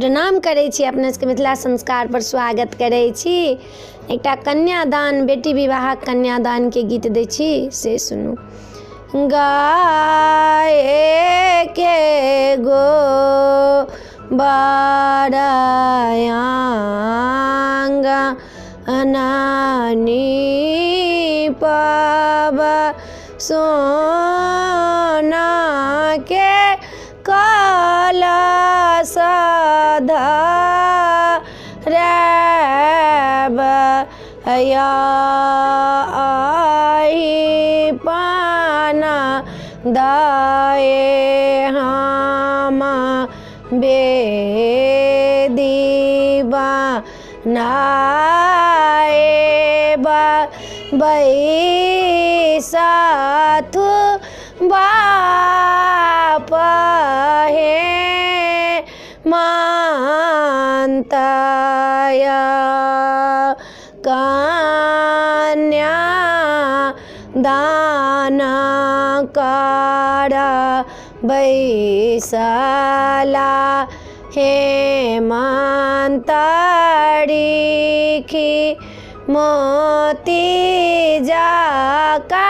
प्रणाम करै छी, अपने सबके मिथिला संस्कार पर स्वागत करै छी। एकटा कन्यादान, बेटी विवाहक कन्यादान के गीत दै छी, से सुनू। गाए के गो बारायांगा अनानी पावा सोना के कलश धरब आई पाना दाए हम बेदीबा नाए बैसाथु बाप हे मानताया कन्या दाना कारा बैसला हे मानतारीखी मोती जाका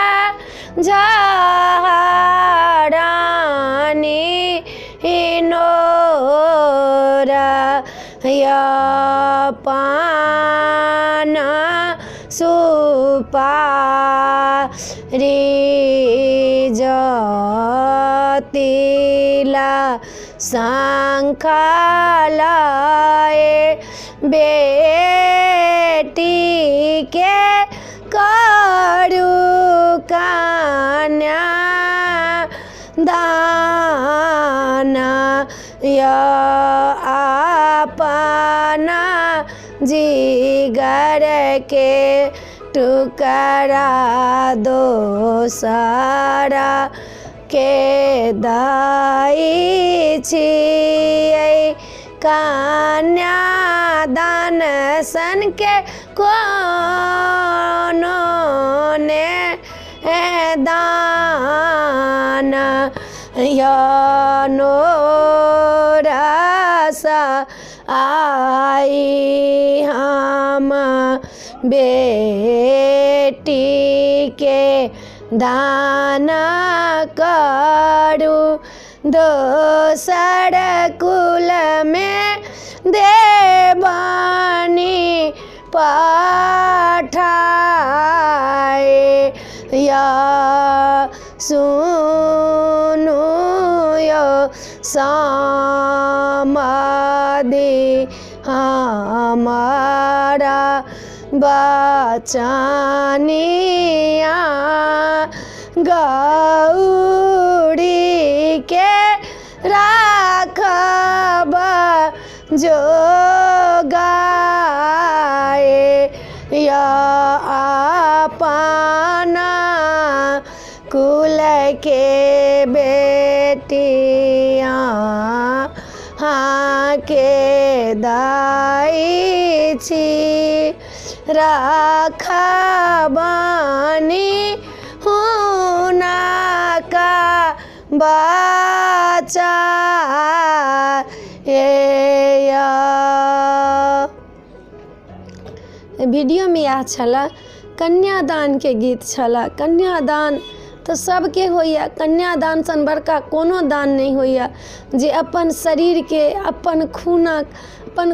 झारानी नोरा या पाना सुपारी जतिला शंखलाए बेटी के करू कन्या दाना या अपना जिगर के टुकड़ा दोसरा के दाई छियै। कन्यादान सन के कोनो ने दान या नोरसा आई हम बेटी के दान करू दोसर कुल में देवानी पठाए या सुनु यो समाधि हमारा बचनिया गौरी के राखब जो गाए या अपना कुल के बेटिया हाँ के दाई छी राखबानी हुना का बच्चा वीडियो में यह छला कन्यादान के गीत छला। कन्यादान तो सबके होइया, कन्यादान सन बड़का कोनो दान नहीं होइया जे अपन शरीर के अपन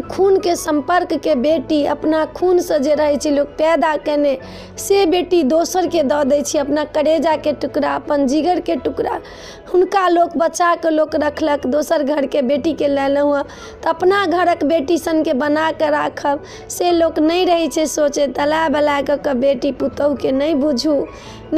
खून के संपर्क के बेटी अपना खून से जे रहे छी लोग पैदा केने से बेटी दोसर के दऽ दै छी। अपना करेजा के टुकड़ा, अपन जिगर के टुकड़ा हुनका लोग बचा के लोग रखलक, दोसर घर के बेटी के लेलहुँ हँ तो अपना घरक बेटी सन के बना के राखब से लोग नहीं रहे छे सोचे। तला बला के बेटी पुतोहू के नहीं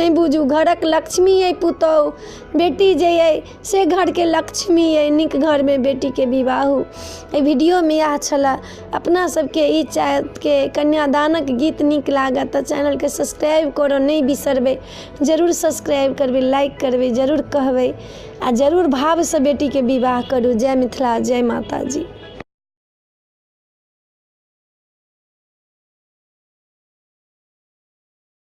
बुझू घरक लक्ष्मी है पुतोहू, बेटी जे है से घर के लक्ष्मी है। निक घर में बेटी के विवाह हो। वीडियो में यह छला। अपना सबके ई के कन्यादानक गीत निक लागत तो चैनल के सब्सक्राइब करो नहीं बिसरबे, जरूर सब्सक्राइब करबे, लाइक करबे, जरूर कहबे आ जरूर भाव से बेटी के विवाह करू। जय मिथिला, जय माता जी।